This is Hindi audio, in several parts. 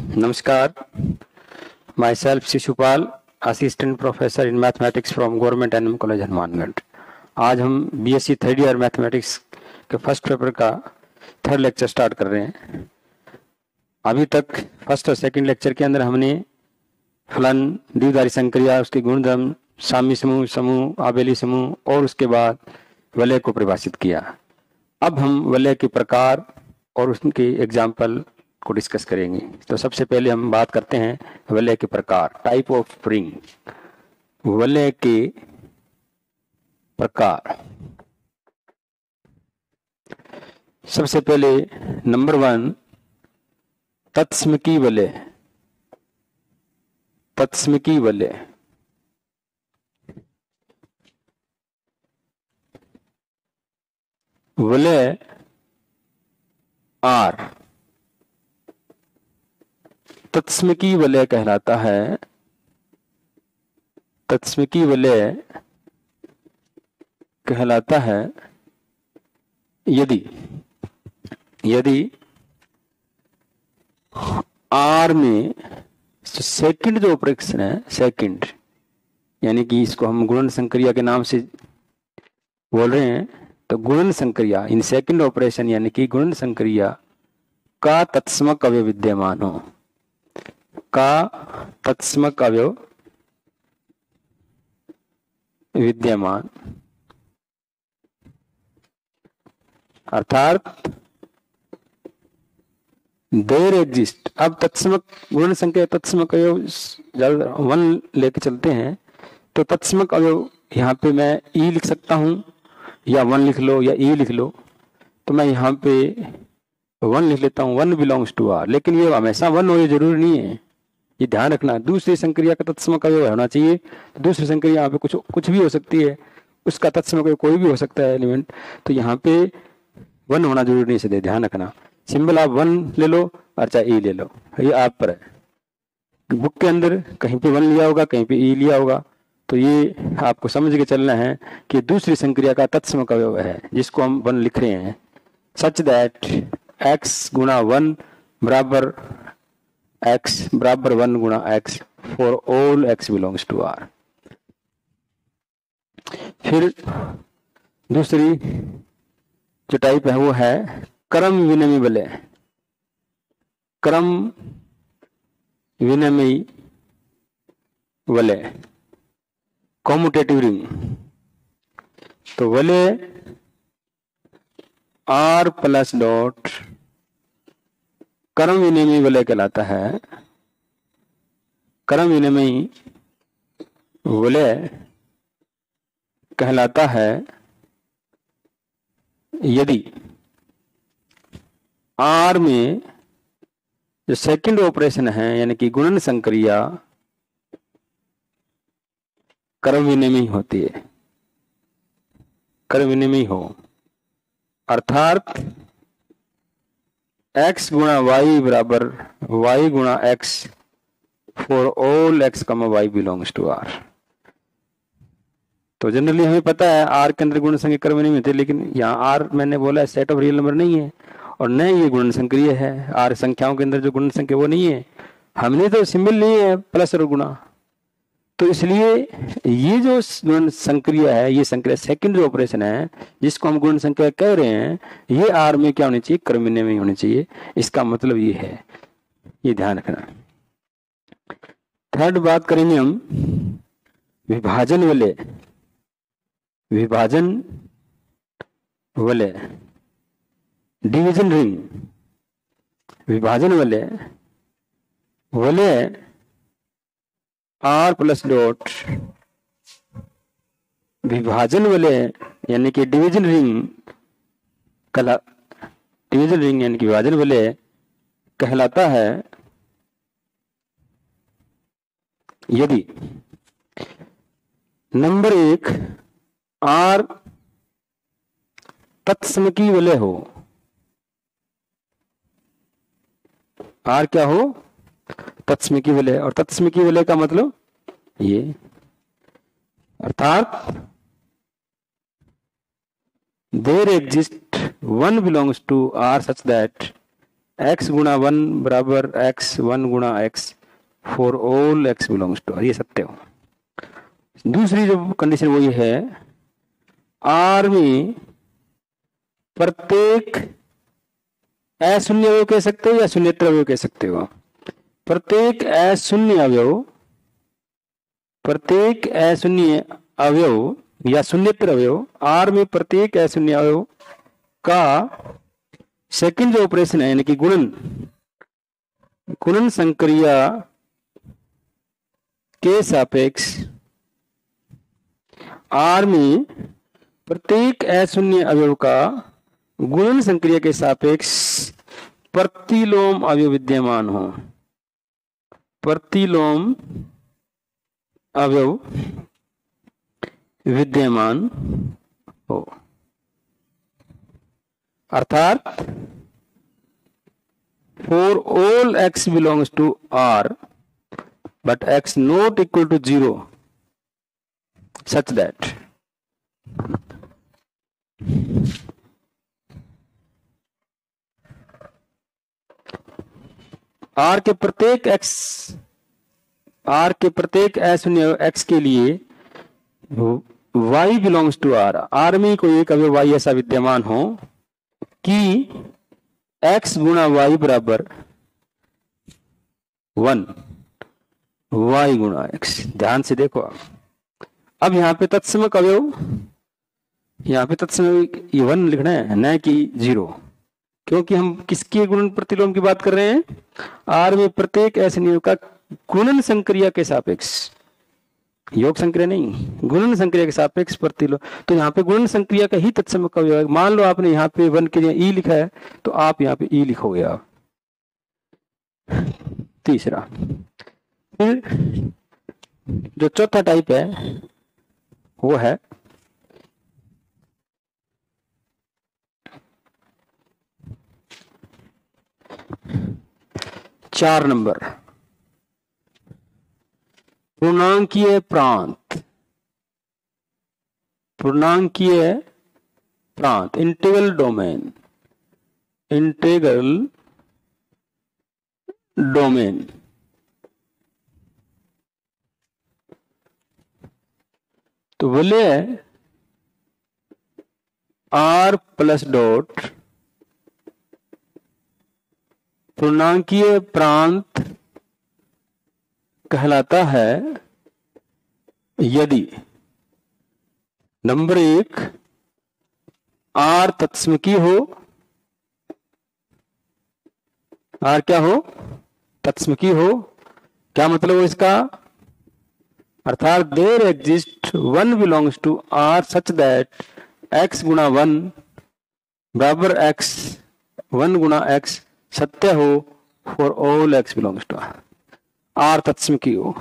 नमस्कार, myself Shishupal, assistant professor in mathematics from government NM college Hanumangarh. आज हम बीएससी थर्ड ईयर मैथमेटिक्स के फर्स्ट पेपर का थर्ड लेक्चर स्टार्ट कर रहे हैं। अभी तक फर्स्ट और सेकंड लेक्चर के अंदर हमने फलन, द्विआधारी संक्रिया, उसके गुणधर्म, साम्य समूह, समूह, आबेली समूह और उसके बाद वलय को परिभाषित किया। अब हम वलय के प्रकार और उसके एग्जाम्पल को डिस्कस करेंगे। तो सबसे पहले हम बात करते हैं वलय के प्रकार, टाइप ऑफ रिंग। वलय के प्रकार, सबसे पहले नंबर 1 तत्समकी वलय। तत्समकी वलय वलय आर तत्समकी वलय कहलाता है। तत्समकी वलय कहलाता है यदि आर में सेकंड जो ऑपरेशन है, सेकंड यानी कि इसको हम गुणन संक्रिया के नाम से बोल रहे हैं, तो गुणन संक्रिया इन सेकंड ऑपरेशन यानी कि गुणन संक्रिया का तत्समक अवयव विद्यमान हो, का तत्समक अवयव विद्यमान, अर्थात देयर एग्जिस्ट। अब तत्समक गुणन संख्या तत्समक अवयव 1 लेके चलते हैं, तो तत्समक अवयव यहाँ पे मैं ई लिख सकता हूं, या 1 लिख लो या ई लिख लो। तो मैं यहाँ पे 1 लिख लेता हूँ, 1 बिलोंग्स टू आर। लेकिन ये हमेशा 1 हो, ये जरूरी नहीं है, ये ध्यान रखना। दूसरी संक्रिया का तत्समक अवयव होना चाहिए। तो दूसरी संक्रिया यहाँ पे कुछ भी हो सकती है, उसका तत्समक अवयव कोई भी हो सकता है एलिमेंट। तो यहाँ पे 1 होना जरूरी नहीं, से ध्यान रखना। सिंबल आप 1 ले लो और चाहे ई ले लो, ये आप पर है। बुक के अंदर कहीं पे 1 लिया होगा, कहीं पे ई लिया होगा। तो ये आपको समझ के चलना है कि दूसरी संक्रिया का तत्समक अवयव है, जिसको हम 1 लिख रहे हैं, सच दैट x गुणा 1 बराबर x बराबर 1 गुणा x for all x belongs to r। फिर दूसरी जो टाइप है वो है क्रम विनिमय वलय। क्रम विनिमय वलय, कॉम्यूटेटिव रिंग। तो वलय आर प्लस डॉट क्रम विनिमय वलय कहलाता है। क्रम विनिमय वलय कहलाता है यदि आर में जो सेकंड ऑपरेशन है यानी कि गुणन संक्रिया क्रम विनिमय होती है, क्रम विनिमय हो, अर्थात x गुणा y बराबर y गुणा x फॉर ऑल x कमा y बिलोंग्स टू r। तो जनरली हमें पता है आर के अंदर गुणन संख्या क्रम विनिमय होती है, लेकिन यहाँ आर मैंने बोला है सेट ऑफ रियल नंबर नहीं है, और न ये गुणन संक्रिय है। आर संख्याओं के अंदर जो गुणन संख्या वो नहीं है, हमने तो सिंबल लिए है प्लस और गुणा। तो इसलिए ये जो गुणन संक्रिया है, ये संक्रिया सेकंड जो ऑपरेशन है जिसको हम गुणन संक्रिया कह रहे हैं, ये आर में क्या होनी चाहिए, क्रम विनिमय होनी चाहिए। इसका मतलब ये है, ये ध्यान रखना। थर्ड बात करेंगे हम विभाजन वलय। विभाजन वलय, डिवीजन रिंग। विभाजन वलय, वलय आर प्लस डॉट विभाजन वलय यानी कि डिवीजन रिंग यानी कि विभाजन वलय कहलाता है यदि नंबर 1 आर तत्समकी वलय हो। आर क्या हो, तत्समकी वलय। और तत्समकी वलय का मतलब ये, अर्थात there exists one belongs to R such that x गुणा 1 बराबर x 1 गुणा x for all x belongs to, ये सत्य हो। दूसरी जो कंडीशन वो ये है, R में प्रत्येक अशून्य अवयव कह सकते हो या शून्येतर अवयव कह सकते हो। प्रत्येक अशून्य अवयव या शून्येतर अवयव, R में प्रत्येक अशून्य अवयव का सेकंड जो ऑपरेशन है यानी कि गुणन संक्रिया के सापेक्ष, R में प्रत्येक अशून्य अवयव का गुणन संक्रिया के सापेक्ष प्रतिलोम अवयव विद्यमान हो। प्रतिलोम अवयव विद्यमान हो, अर्थात for all x belongs to R but x not equal to 0 such that R के प्रत्येक अशून्य x के लिए y बिलोंग्स टू R में कोई एक अवयव y ऐसा विद्यमान हो कि x गुणा y बराबर 1, y गुणा x। ध्यान से देखो, अब यहाँ पे तत्समक अवयव, यहाँ पे तत्समक 1 लिखना है न कि 0, क्योंकि हम किसके गुणन प्रतिलोम की बात कर रहे हैं, R में प्रत्येक अशून्य का गुणन संक्रिया के सापेक्ष, योग संक्रिया नहीं, गुणन संक्रिया के सापेक्ष प्रतिलोम। तो यहाँ पे गुणन संक्रिया का ही तत्समक अवयव है। मान लो आपने यहाँ पे 1 के लिए ई लिखा है तो आप यहाँ पे ई लिखोगे आप। तीसरा, फिर जो चौथा टाइप है वो है चार नंबर, पूर्णांकीय प्रांत। पूर्णांकीय प्रांत, इंटीग्रल डोमेन, इंटीग्रल डोमेन। तो बोले R प्लस डॉट पूर्णांकीय प्रांत कहलाता है यदि नंबर 1 R तत्समकी हो। R क्या हो? तत्समकी हो। क्या मतलब है इसका? अर्थात there exist 1 belongs to R such that x गुणा 1 बराबर x 1 गुणा x सत्य हो for all x belongs to R तत्समकी हो।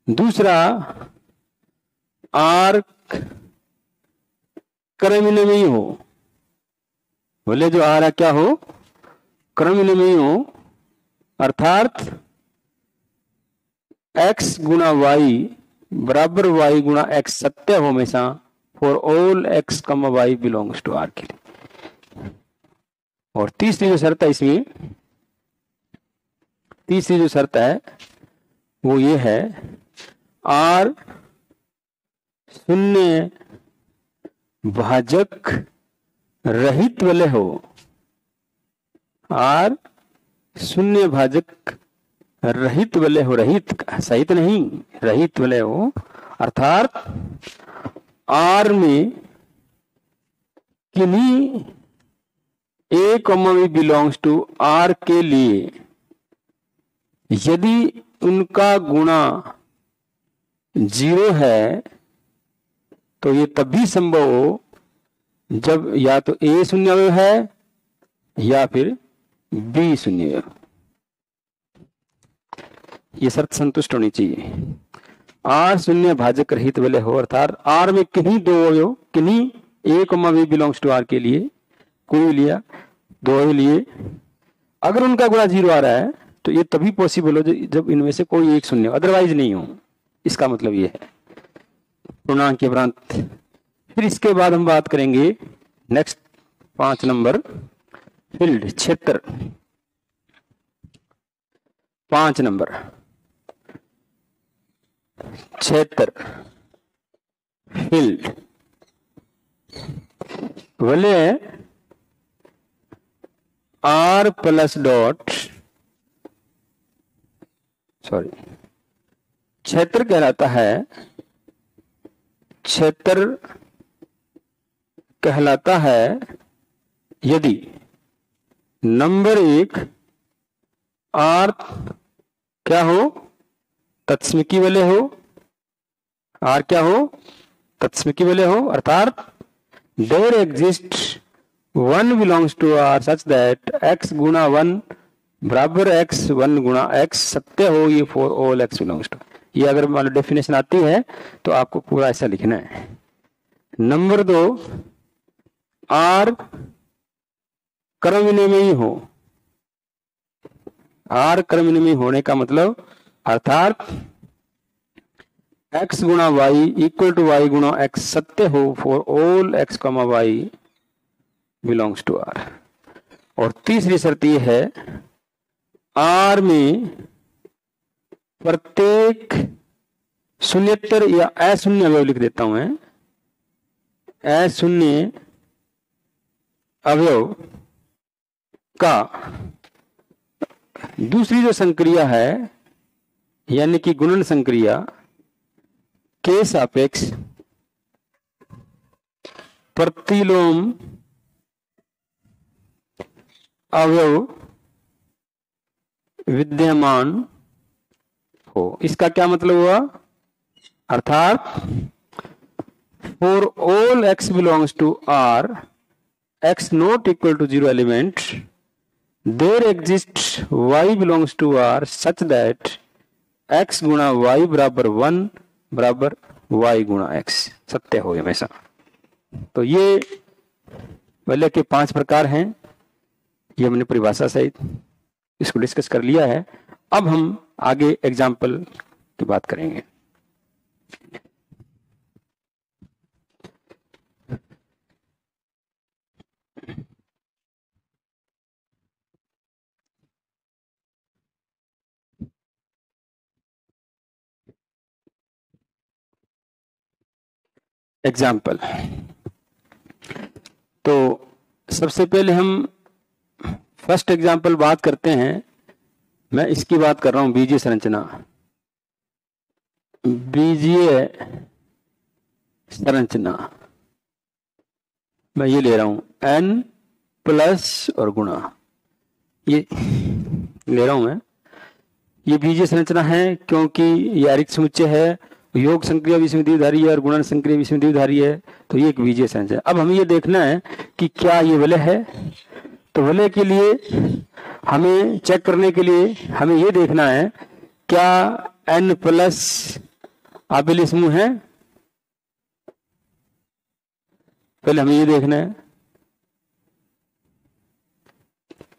दूसरा, R क्रमनियमी हो। बोले जो R क्या हो? क्रमनियमी हो, अर्थात x गुणा y बराबर y गुणा x सत्य हो हमेशा फॉर ऑल x कमा y बिलोंग्स टू R के लिए। और तीसरी जो शर्त है इसमें, तीसरी जो शर्त है वो ये है, R शून्य भाजक रहित वाले हो। R शून्य भाजक रहित वाले हो, रहित सहित नहीं, रहित वाले हो, अर्थात R में किन्हीं A comma B belongs to R के लिए यदि उनका गुणा 0 है तो ये तभी संभव हो जब या तो A शून्य अवयव है या फिर B शून्य अवयव। ये शर्त संतुष्ट होनी चाहिए। R शून्य भाजक रहित वाले हो, अर्थात R में किन्हीं दो अवयव, किन्हीं A comma B belongs to R के लिए कोई लिया, दो अवयव लिए, अगर उनका गुणा 0 आ रहा है तो ये तभी पॉसिबल हो जब इनमें से कोई एक शून्य, अदरवाइज नहीं हो। इसका मतलब ये है पूर्णांकीय प्रांत। फिर इसके बाद हम बात करेंगे नेक्स्ट 5 नंबर, फील्ड, क्षेत्र। 5 नंबर 76 फील्ड बोले आर प्लस डॉट, सॉरी, क्षेत्र कहलाता है, क्षेत्र कहलाता है यदि नंबर 1 आर क्या हो, तत्समकी वाले हो, आर क्या हो, तत्समकी वाले हो, अर्थात there exist 1 belongs to R such that x गुणा 1 बराबर x 1 गुणा x सत्य हो, ये for all x belongs to. ये अगर मान लो डेफिनेशन आती है तो आपको पूरा ऐसा लिखना है। नंबर 2 आर क्रमविनिमयी हो, आर क्रमविनिमयी होने का मतलब अर्थात x गुणा वाई इक्वल टू वाई गुणा x सत्य हो for all x comma y belongs to R. और तीसरी शर्त यह है आर में प्रत्येक शून्येतर या अशून्य अवयव लिख देता हूं मैं, अशून्य अवयव का दूसरी जो संक्रिया है यानी कि गुणन संक्रिया के सापेक्ष प्रतिलोम अवयव विद्यमान हो। इसका क्या मतलब हुआ, अर्थात for all x belongs to r x not equal to 0 element there exist y belongs to r such that x गुणा y बराबर 1 बराबर y गुणा x सत्य हो हमेशा। तो ये वलय के 5 प्रकार हैं, ये हमने परिभाषा सहित इसको डिस्कस कर लिया है। अब हम आगे एग्जाम्पल की बात करेंगे। एग्जाम्पल, तो सबसे पहले हम फर्स्ट एग्जाम्पल बात करते हैं। मैं इसकी बात कर रहा हूं बीजीय संरचना, बीजीय संरचना मैं ये ले रहा हूं n प्लस और गुणा, ये ले रहा हूं मैं। ये बीजीय संरचना है क्योंकि ये आरिक्त समुच्चय है, योग संक्रिया विषमद्विधारी है और गुणन संक्रिया विषमद्विधारी है, तो ये एक बीजीय संरचना। अब हमें ये देखना है कि क्या ये वलय है। तो वलय के लिए हमें चेक करने के लिए हमें ये देखना है क्या n प्लस आबेली समूह है, पहले हमें ये देखना है।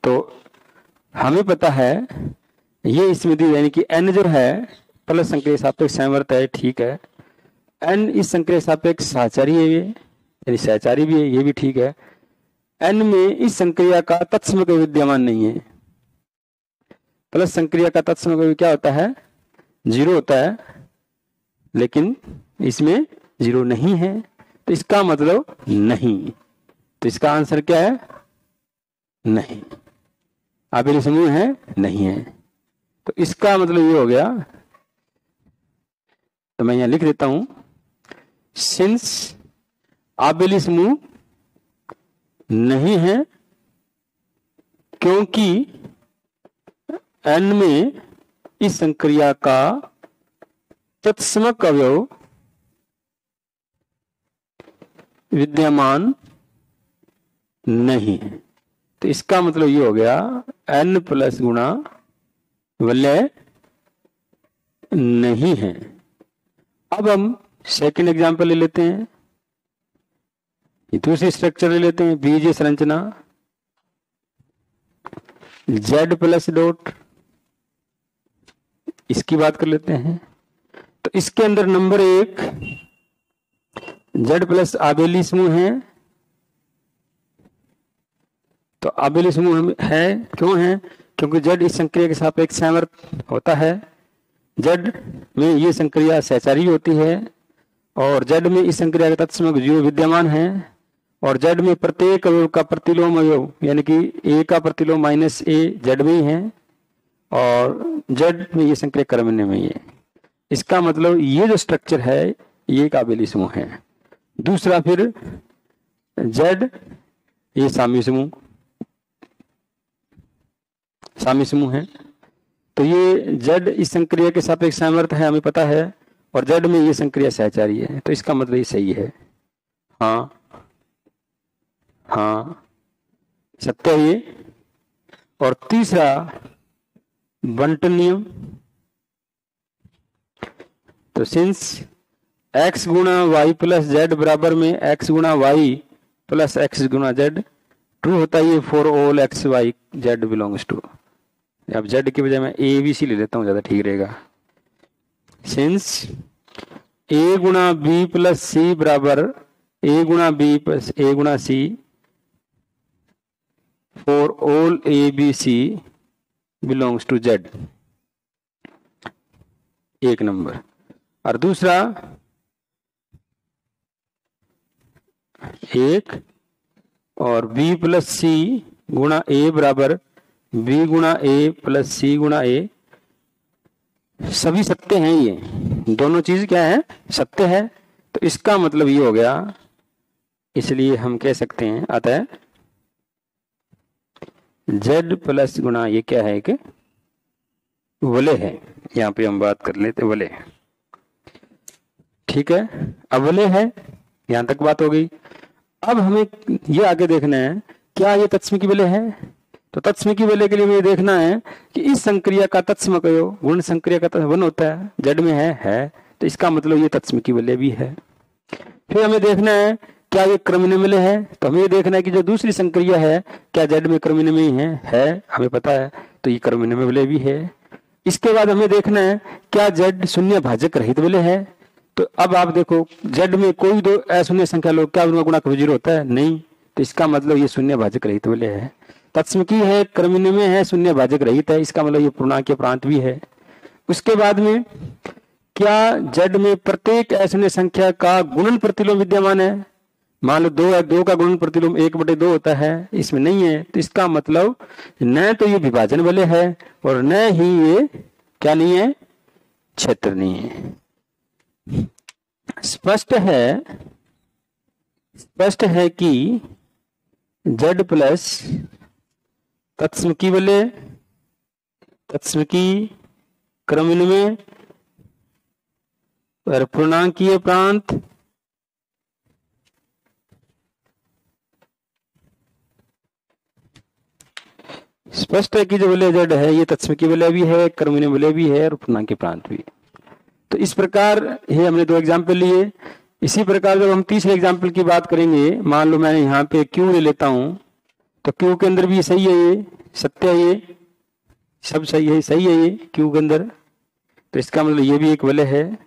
तो हमें पता है ये इसमें दी यानी कि n जो है प्लस संक्रिय सापेक्ष समवर्त है, ठीक है। n इस संक्रिय सापेक्ष सहचारी है, ये यानी सहचारी भी है, ये भी ठीक है। n में इस संक्रिया का तत्समक विद्यमान नहीं है। प्लस संक्रिया का तत्समक क्या होता है, 0 होता है, लेकिन इसमें 0 नहीं है, तो इसका मतलब नहीं। तो इसका आंसर क्या है, नहीं। आबेली समूह है, नहीं है। तो इसका मतलब ये हो गया, तो मैं यहां लिख देता हूं सिंस आबेली समूह नहीं है क्योंकि n में इस संक्रिया का तत्समक अवयव विद्यमान नहीं है। तो इसका मतलब ये हो गया n प्लस गुणा वलय नहीं है। अब हम सेकंड एग्जांपल ले लेते हैं, दूसरी स्ट्रक्चर ले लेते हैं, बीजीय संरचना z प्लस डॉट, इसकी बात कर लेते हैं। तो इसके अंदर नंबर 1 z प्लस आबेली समूह है। तो आबेली समूह है, क्यों है, क्योंकि Z इस संक्रिया के सापेक्ष सामर्थ्य होता है। Z में ये संक्रिया सहचारी होती है और Z में इस संक्रिया का तत्समक जीव विद्यमान है और Z में प्रत्येक अवयव का प्रतिलोम अवयव यानी कि A का प्रतिलोम माइनस A Z में ही है और Z में ये संक्रिया क्रमण्य में ही है। इसका मतलब ये जो स्ट्रक्चर है ये एक आबेली समूह है। दूसरा फिर Z ये साम्य समूह है। तो ये Z इस संक्रिया के सापेक्ष सामर्थ्य है हमें पता है और Z में ये संक्रिया सहचारी है, तो इसका मतलब ये सही है। हाँ हाँ सत्य है ये। और तीसरा बंटन नियम, तो सिंस x गुणा वाई प्लस जेड बराबर में x गुणा वाई प्लस एक्स गुणा जेड ट्रू होता है ये for all x y z belongs to. अब जेड की बजाय मैं ए बी सी ले लेता हूँ, ज्यादा ठीक रहेगा। सिंस ए गुणा बी प्लस सी बराबर ए गुणा बी प्लस ए गुणा C for all A B C belongs to Z, एक नंबर। और दूसरा एक और बी प्लस सी गुणा ए बराबर बी गुणा ए प्लस सी गुणा ए, सभी सत्य हैं, ये दोनों चीज क्या है सत्य है। तो इसका मतलब ये हो गया, इसलिए हम कह सकते हैं अतः z प्लस गुणा ये क्या है कि वलय है। यहाँ पे हम बात कर लेते वलय, ठीक है, अवलय है। यहां तक बात हो गई। अब हमें ये आगे देखना है क्या ये तत्सम की वलय है। तो तत्सम की वलय के लिए हमें देखना है कि इस संक्रिया का तत्सम कयो गुण संक्रिया का वन होता है, जड़ में है, तो इसका मतलब ये तत्सम की वलय भी है। फिर हमें देखना है क्या ये क्रमण्य में है, तो हमें ये देखना है कि जो दूसरी संक्रिया है क्या जड़ में क्रमण्य में ही है, हमें पता है, तो ये क्रमण्य में वलय भी है। इसके बाद हमें देखना है क्या जड़ शून्य भाजक रहित वलय है। तो अब आप देखो जड़ में कोई दो अशून्य संख्या लो, क्या उनका गुणा कभी जीरो होता है, नहीं, तो इसका मतलब ये शून्य भाजक रहित वलय है। तत्सम की है, क्रमण्य में है, शून्य भाजक रहित है, इसका मतलब ये पूर्णांक प्रांत भी है। उसके बाद में क्या जड़ में प्रत्येक अशून्य संख्या का गुणन प्रतिलोम विद्यमान है। मान लो दो है, दो का गुणन प्रतिलोम 1/2 होता है, इसमें नहीं है, तो इसका मतलब न तो ये विभाजन वलय है और न ही ये क्या नहीं है क्षेत्र नहीं है। स्पष्ट है कि z प्लस तत्सम की वलय तत्सम की क्रमण्य में और पूर्णांकीय प्रांत स्पष्ट है कि जो वलय z है ये तत्सम की वलय भी है, क्रमण्य वलय भी है और पूर्णांकीय प्रांत भी। तो इस प्रकार ये हमने दो एग्जाम्पल लिए। इसी प्रकार जब हम तीसरे एग्जाम्पल की बात करेंगे, मान लो मैंने यहाँ पे Q ले लेता हूं, तो Q के अंदर भी सही है, ये सत्य है, ये सब सही है ये Q के अंदर, तो इसका मतलब ये भी एक वलय है,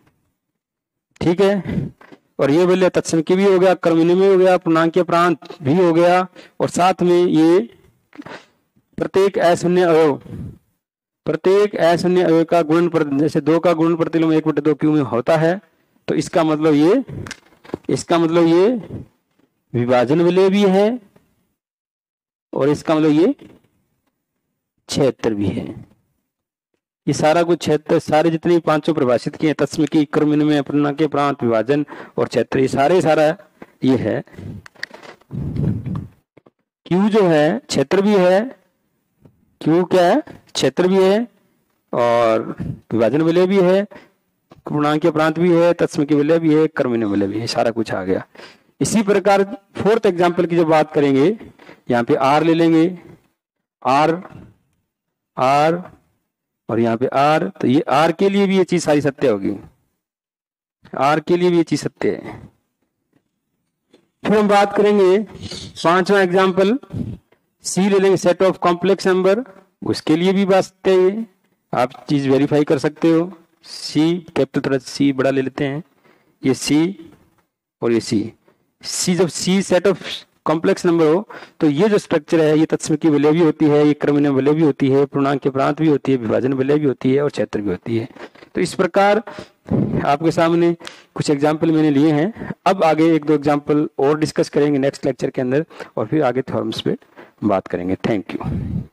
ठीक है। और ये वलय तत्सम की भी हो गया, क्रमण्य में हो गया, पूर्णांकीय प्रांत भी हो गया, और साथ में ये प्रत्येक अशून्य अवयव का गुणन, जैसे 2 का गुणन प्रतिलोम 1/2 Q में होता है, तो इसका मतलब ये विभाजन वलय भी है और इसका मतलब ये क्षेत्र भी है। ये सारा कुछ क्षेत्र, सारे जितने पांचों परिभाषित किए तत्सम की, क्रमण्य में, पूर्णांकीय प्रांत, विभाजन और क्षेत्र, ये सारा ये है। Q जो है क्षेत्र भी है, Q क्या है क्षेत्र भी है और विभाजन वलय भी है, पूर्णांकीय प्रांत भी है, तत्सम की वलय भी है, क्रमण्य वलय भी है, सारा कुछ आ गया। इसी प्रकार फोर्थ एग्जांपल की जब बात करेंगे, यहाँ पे R ले लेंगे, R और यहाँ पे R, तो ये R के लिए भी ये चीज सारी सत्य होगी, R के लिए भी ये चीज सत्य है। फिर हम बात करेंगे पांचवा एग्जांपल, C ले लेंगे, सेट ऑफ कॉम्प्लेक्स नंबर, उसके लिए भी बात सत्य है, आप चीज वेरीफाई कर सकते हो। C कैपिटल, थोड़ा C बड़ा ले लेते हैं, ये C और ये C जब C set of complex number हो तो ये जो स्ट्रक्चर है ये तत्सम की वलय भी होती है, ये क्रमण्य वलय भी होती है, पूर्णांक के प्रांत भी होती है, विभाजन वलय भी होती है और क्षेत्र भी होती है। तो इस प्रकार आपके सामने कुछ एग्जाम्पल मैंने लिए हैं। अब आगे एक दो एग्जाम्पल और डिस्कस करेंगे नेक्स्ट लेक्चर के अंदर और फिर आगे थ्योरम्स पे बात करेंगे। Thank you.